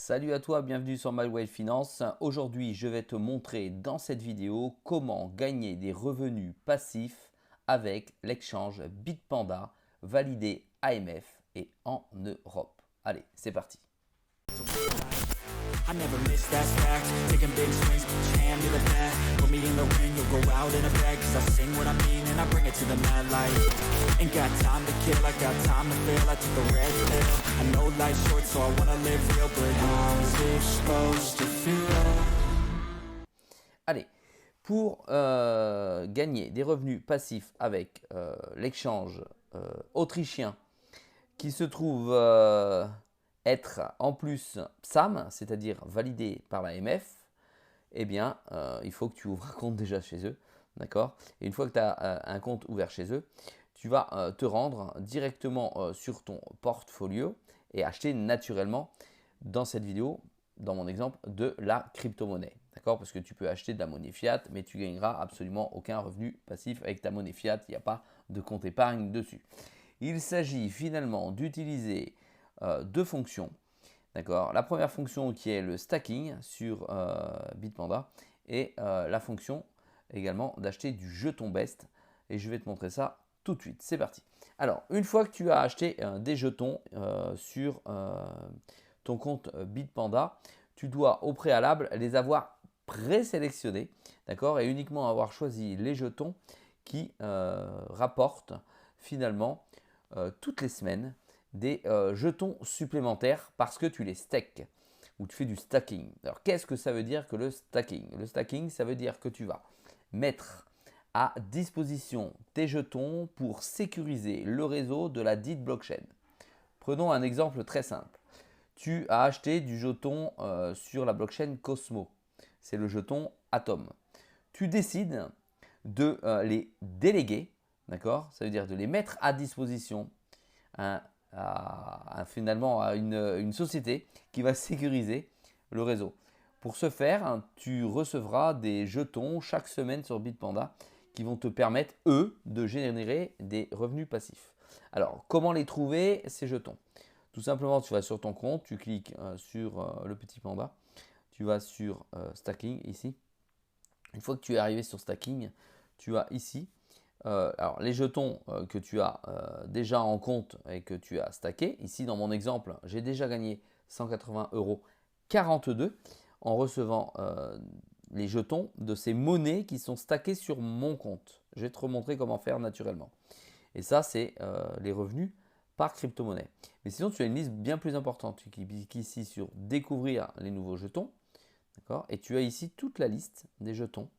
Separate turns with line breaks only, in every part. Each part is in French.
Salut à toi, bienvenue sur MyWealth Finance. Aujourd'hui, je vais te montrer dans cette vidéo comment gagner des revenus passifs avec l'exchange Bitpanda validé AMF et en Europe. Allez, c'est parti.
I never miss, that's fact. Taking big swings, each hand to the bat. Put me in the ring, you'll go out in a bag. Cause I sing what I mean and I bring it to the mad light. Ain't got time to kill, I got time to feel. I took the red pill. I know life's short, so I wanna live real. But how's it supposed to feel?
Allez, pour gagner des revenus passifs avec l'exchange autrichien qui se trouve être en plus PSAM, c'est-à-dire validé par l'AMF, eh bien, il faut que tu ouvres un compte déjà chez eux. D'accord. Et une fois que tu as un compte ouvert chez eux, tu vas te rendre directement sur ton portfolio et acheter naturellement dans cette vidéo, dans mon exemple, de la crypto-monnaie. D'accord. Parce que tu peux acheter de la monnaie fiat, mais tu gagneras absolument aucun revenu passif avec ta monnaie fiat. Il n'y a pas de compte épargne dessus. Il s'agit finalement d'utiliser deux fonctions. D'accord. La première fonction qui est le stacking sur Bitpanda et la fonction également d'acheter du jeton BEST. Et je vais te montrer ça tout de suite. C'est parti. Alors, une fois que tu as acheté des jetons sur ton compte Bitpanda, tu dois au préalable les avoir présélectionnés, d'accord, et uniquement avoir choisi les jetons qui rapportent finalement toutes les semaines des jetons supplémentaires parce que tu les stacks ou tu fais du stacking. Alors, qu'est-ce que ça veut dire que le stacking? Le stacking, ça veut dire que tu vas mettre à disposition tes jetons pour sécuriser le réseau de la dite blockchain. Prenons un exemple très simple. Tu as acheté du jeton sur la blockchain Cosmo. C'est le jeton Atom. Tu décides de les déléguer, d'accord? Ça veut dire de les mettre à disposition finalement à une société qui va sécuriser le réseau. Pour ce faire, tu recevras des jetons chaque semaine sur Bitpanda qui vont te permettre, eux, de générer des revenus passifs. Alors, comment les trouver, ces jetons? Tout simplement, tu vas sur ton compte, tu cliques sur le petit panda, tu vas sur Stacking ici. Une fois que tu es arrivé sur Stacking, tu as ici alors, les jetons que tu as déjà en compte et que tu as stacké. Ici, dans mon exemple, j'ai déjà gagné 180,42 € en recevant les jetons de ces monnaies qui sont stackées sur mon compte. Je vais te remontrer comment faire naturellement. Et ça, c'est les revenus par crypto-monnaie. Mais sinon, tu as une liste bien plus importante. Tu cliques ici sur découvrir les nouveaux jetons. D'accord. Et tu as ici toute la liste des jetons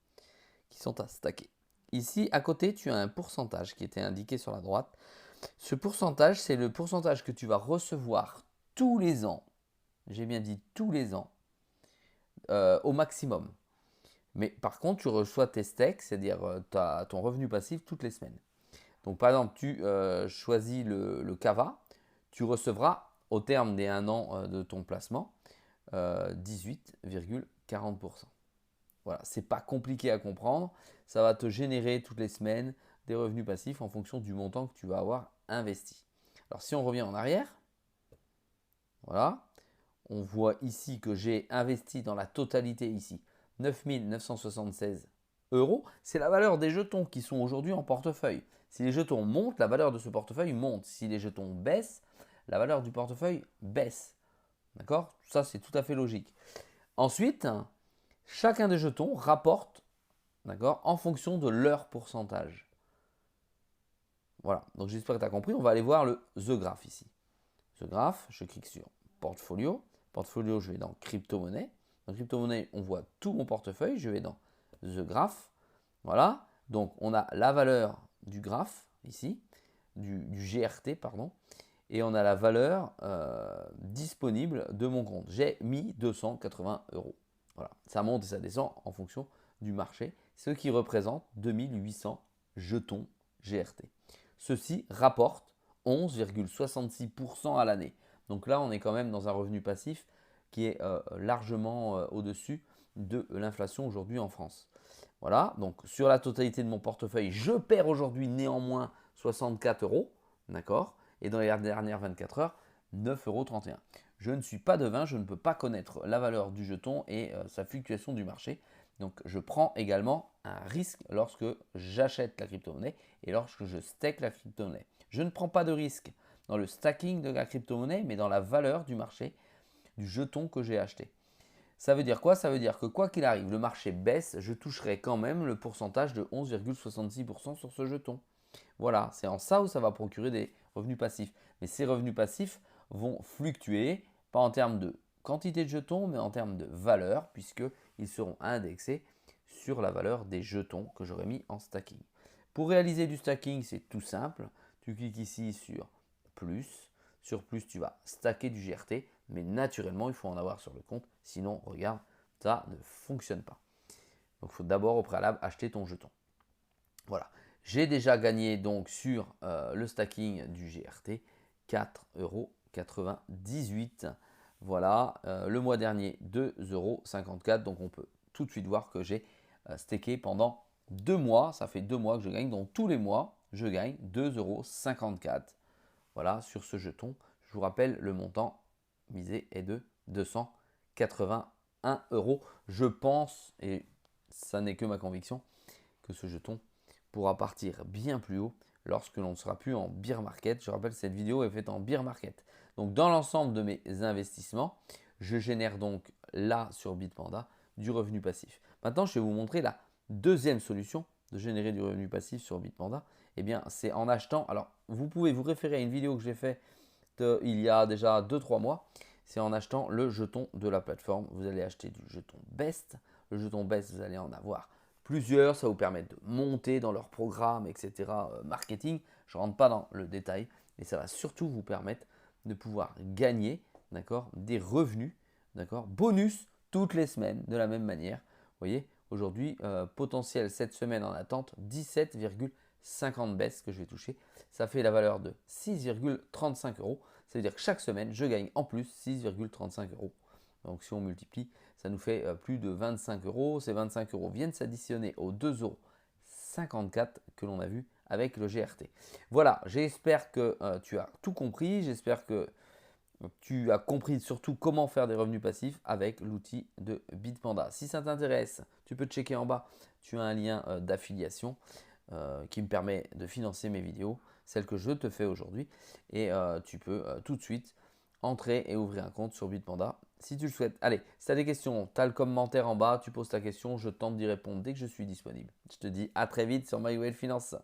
qui sont à stacker. Ici, à côté, tu as un pourcentage qui était indiqué sur la droite. Ce pourcentage, c'est le pourcentage que tu vas recevoir tous les ans. J'ai bien dit tous les ans, au maximum. Mais par contre, tu reçois tes stacks, c'est-à-dire ton revenu passif toutes les semaines. Donc, par exemple, tu choisis le Kava, tu recevras au terme des 1 an de ton placement 18,40%. Voilà, c'est pas compliqué à comprendre. Ça va te générer toutes les semaines des revenus passifs en fonction du montant que tu vas avoir investi. Alors, si on revient en arrière, voilà, on voit ici que j'ai investi dans la totalité ici 9 976 €. C'est la valeur des jetons qui sont aujourd'hui en portefeuille. Si les jetons montent, la valeur de ce portefeuille monte. Si les jetons baissent, la valeur du portefeuille baisse. D'accord? Ça, c'est tout à fait logique. Ensuite, chacun des jetons rapporte, d'accord, en fonction de leur pourcentage. Voilà, donc j'espère que tu as compris. On va aller voir le The Graph ici. The Graph, je clique sur Portfolio. Portfolio, je vais dans Crypto-monnaie. Dans Crypto-monnaie, on voit tout mon portefeuille. Je vais dans The Graph. Voilà, donc on a la valeur du graphe ici, du GRT, pardon. Et on a la valeur disponible de mon compte. J'ai mis 280 €. Voilà, ça monte et ça descend en fonction du marché, ce qui représente 2800 jetons GRT. Ceci rapporte 11,66% à l'année. Donc là, on est quand même dans un revenu passif qui est largement au-dessus de l'inflation aujourd'hui en France. Voilà, donc sur la totalité de mon portefeuille, je perds aujourd'hui néanmoins 64 €, d'accord? Et dans les dernières 24 heures, 9,31 €. Je ne suis pas devin, je ne peux pas connaître la valeur du jeton et sa fluctuation du marché. Donc je prends également un risque lorsque j'achète la crypto-monnaie et lorsque je stake la crypto-monnaie. Je ne prends pas de risque dans le stacking de la crypto-monnaie, mais dans la valeur du marché du jeton que j'ai acheté. Ça veut dire quoi? Ça veut dire que quoi qu'il arrive, le marché baisse, je toucherai quand même le pourcentage de 11,66% sur ce jeton. Voilà, c'est en ça où ça va procurer des revenus passifs. Mais ces revenus passifs vont fluctuer, pas en termes de quantité de jetons, mais en termes de valeur, puisqu'ils seront indexés sur la valeur des jetons que j'aurai mis en stacking. Pour réaliser du stacking, c'est tout simple. Tu cliques ici sur plus. Sur plus, tu vas stacker du GRT, mais naturellement, il faut en avoir sur le compte. Sinon, regarde, ça ne fonctionne pas. Donc, il faut d'abord au préalable acheter ton jeton. Voilà. J'ai déjà gagné donc sur le stacking du GRT 4,98 €. Voilà, le mois dernier 2,54 €. Donc on peut tout de suite voir que j'ai stacké pendant 2 mois. Ça fait 2 mois que je gagne. Donc tous les mois, je gagne 2,54 €. Voilà, sur ce jeton. Je vous rappelle, le montant misé est de 281 €. Je pense, et ça n'est que ma conviction, que ce jeton pourra partir bien plus haut lorsque l'on ne sera plus en bear market. Je rappelle, cette vidéo est faite en bear market. Donc dans l'ensemble de mes investissements, je génère donc là sur Bitpanda du revenu passif. Maintenant, je vais vous montrer la deuxième solution de générer du revenu passif sur Bitpanda. Eh bien, c'est en achetant. Alors, vous pouvez vous référer à une vidéo que j'ai faite il y a déjà 2-3 mois. C'est en achetant le jeton de la plateforme. Vous allez acheter du jeton Best. Le jeton Best, vous allez en avoir plusieurs, ça va vous permettre de monter dans leur programme, etc. Marketing. Je ne rentre pas dans le détail, mais ça va surtout vous permettre de pouvoir gagner, d'accord, des revenus, d'accord, bonus toutes les semaines de la même manière. Vous voyez, aujourd'hui, potentiel cette semaine en attente, 17,50 baisses que je vais toucher. Ça fait la valeur de 6,35 €. Ça veut dire que chaque semaine, je gagne en plus 6,35 €. Donc si on multiplie, ça nous fait plus de 25 €. Ces 25 € viennent s'additionner aux 2,54 € que l'on a vu avec le GRT. Voilà, j'espère que tu as tout compris. J'espère que tu as compris surtout comment faire des revenus passifs avec l'outil de Bitpanda. Si ça t'intéresse, tu peux checker en bas. Tu as un lien d'affiliation qui me permet de financer mes vidéos, celles que je te fais aujourd'hui. Et tu peux tout de suite entrer et ouvrir un compte sur Bitpanda si tu le souhaites. Allez, si tu as des questions, tu as le commentaire en bas, tu poses ta question, je tente d'y répondre dès que je suis disponible. Je te dis à très vite sur My Way Finance.